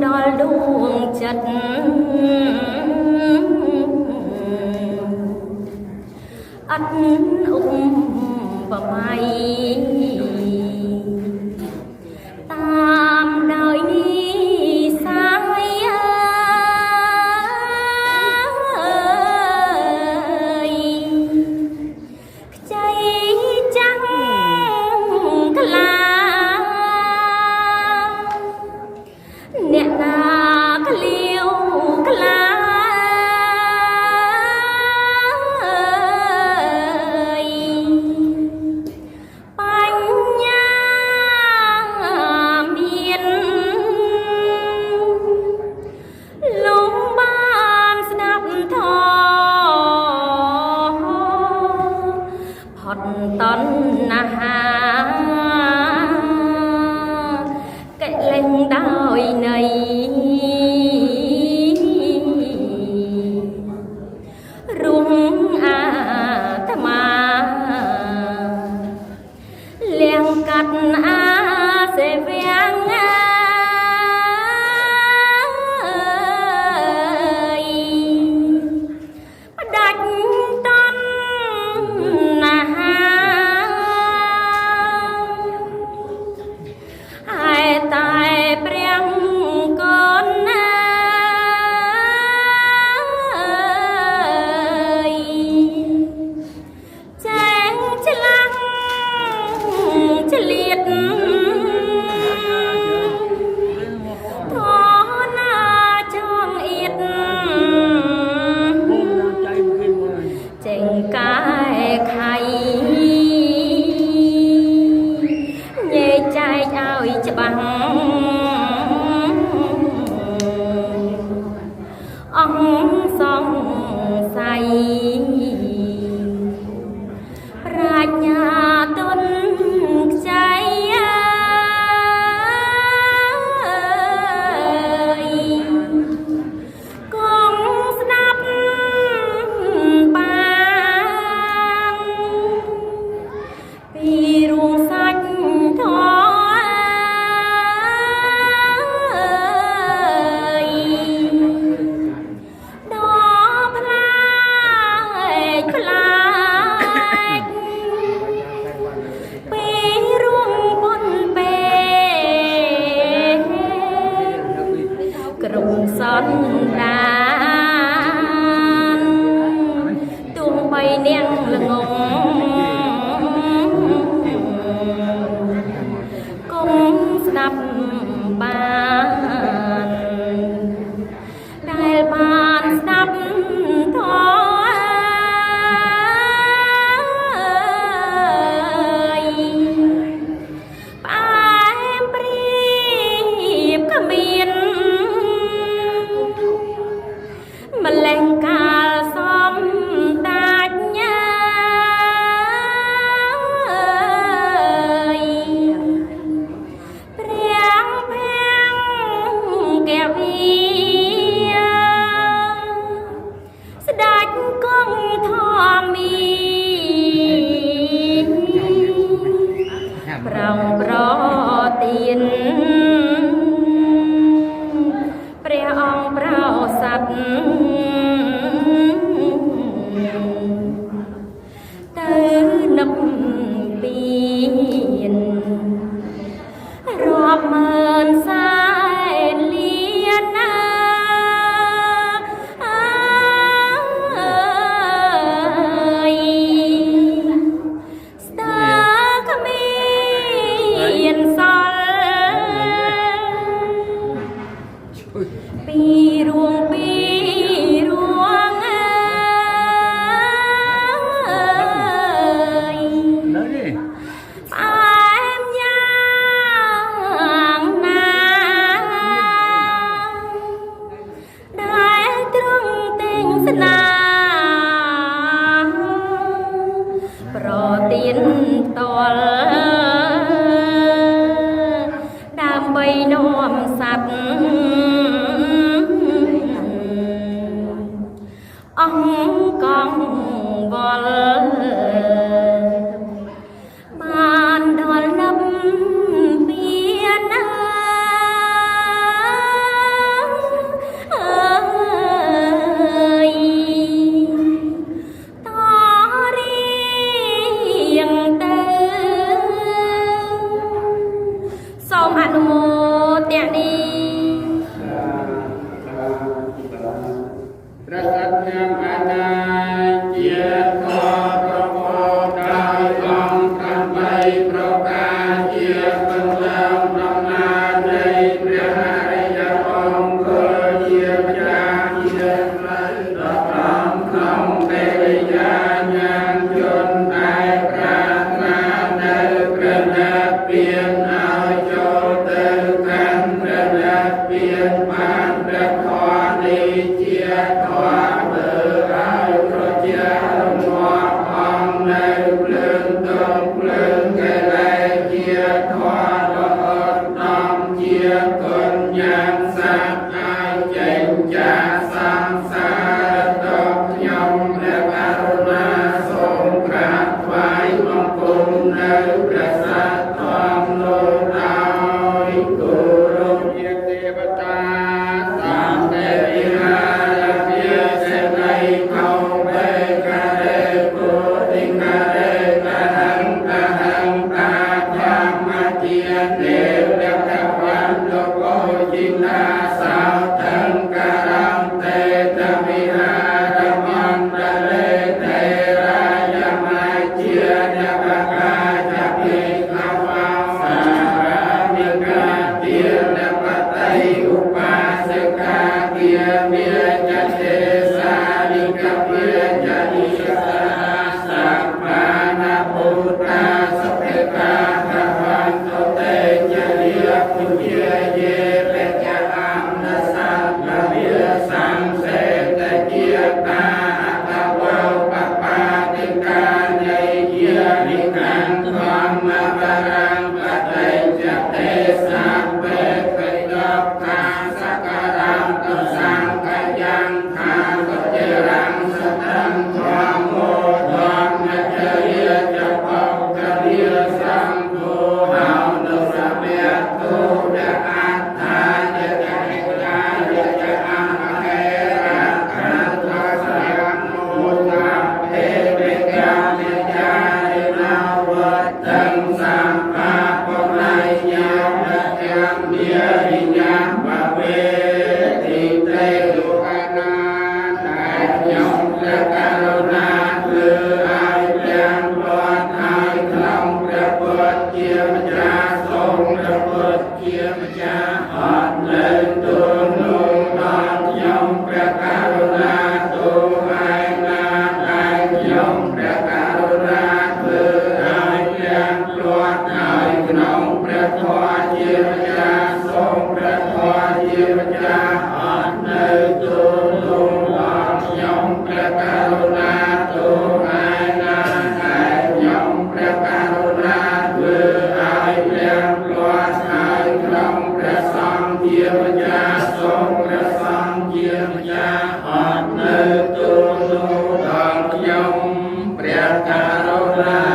ដល់ដួងចិត្តអត់ប្រម៉ៃតាមដោយនេះសាយខ្ចីចាំងក្លាអ្នកណាក្លៀវក្លាបញ្ញាមានលោកបានស្ដាប់ធម៌ផុតតណ្ហាកិលេសដោយន័យរួមអាត្មាលៀងកាត់អាសេវាំងផ្ដាច់តណ្ហាហើយតែព្រះកូនណាចែងឆ្លាំងឆ្លៀតធនាចងអៀតចេញកាយខៃញែកចែកឲ្យច្បាស់អង្គសង្ស័យប្រាជ្ញាទុនខ្ចីគង់ស្ដាប់បានពីរួមសាច់ធម៌ដល់ផ្លែផ្លែពេលរួមបុណ្យពេលក្រុមសន្តានទោះបីនាងល្ងងកុំស្ដាប់បានដែលបានស្ដាប់ធម៌ផ្អែមព្រៀបគ្មានម្លេះកាលសំតាជ្ញាព្រះភាំងកវីស្ដេចគង់ធម្មីប្រងប្រទានព្រះអង្គប្រោស័ព្ទទៅនឹកពៀនរាប់ម៉ឺនសែនលានណាស្ទើរគ្មានសល់ពីរួងពីរួងផ្អែមយ៉ាងណាដែលទ្រង់តែងស្នាប្រទានតលដើម្បីនាំសត្វអង្គកង្វល់បានដល់នឹមពៀន នុមោទនី ព្រះសត្យញមអាណាជាធម៌ប្រពោដោយអង្គ8ប្រការជាបន្លំដំណើរនៃព្រះអរិយអង្គជាម្ចាស់ជាផ្លូវដ៏ត្រង់ក្នុងកិរិយាញាណជនដែលប្រាថ្នានៅព្រះនិព្វានឲ្យចូលទៅកាន់ព្រះនិព្វានបានព្រះធម៌នេះជាធម៌ធ្វើឲ្យប្រជារងាប់អង្គនៅភ្លើងទងភ្លើងកិលេសជាធម៌ដ៏អត់ដំជាគុណយ៉ាងសាស្ត្រឲ្យចេញចាសង្សារតបខ្ញុំព្រះករុណាសូមក្រាបថ្វាយបង្គំនៅព្រះសត្យធម្មលោកដោយគោរពជាទេវតាសន្តិវិហារជាសេនីខោបេការេពុទ្ធិការេកហង្កាធម្មជាទេវកវណ្ណលោកជីណាសោតង្ការំទេតវិហារមន្តលេទេរាយមជានបកាចពិខវោសារានិកាទានបតៃឧបាសិកាគាមេចទេសានិកវិចនិសាសម្មានពុទ្ធាសភេកាភវន្តតេចរិយពុញ្ញយេបច្ចៈអំណសង្ឃវិសង្សេតជាតាអតវោបបាតិកានៃយានិកានធម្មបរាំបតេចទេសាបេបិដកខាសការំតសង្ឃយ៉ាងខាកតិរំសតੰធម្មោធម្មចរិយចបោករិយសង្ឃោហៅនុសមេទុដកអត្ថាយតហេកាយតអង្គហេរាខាទសយមោតាភេបិកាមិចារិណវតੰសម្បាបលយមទាំងមារិញ្ញាបវេតិទេទុអនាតែខ្ញុំព្រះករុណាធ្វើឲ្យទាំងពាត់ឲ្យក្នុងព្រះពុទ្ធជាម្ចាស់ទ្រង់ព្រះពុទ្ធជាម្ចាស់អត់នៅទូលនោះដល់ខ្ញុំព្រះករុណាទូលឯណាដែលខ្ញុំព្រះករុណាធ្វើឲ្យទាំងពាត់ឲ្យក្នុងព្រះធម៌ជាម្ចាស់សូមព្រះធម៌ជាម្ចាស់អត់នៅទូលនោះដល់ខ្ញុំព្រះករុណាទូលឯណាដែលខ្ញុំព្រះករុណាធ្វើឲ្យទាំងពាត់ឲ្យក្នុងព្រះសង្ឃជាម្ចាស់សូមព្រះសង្ឃជាម្ចាស់អត់នៅទូលនោះដល់ខ្ញុំព្រះករុណា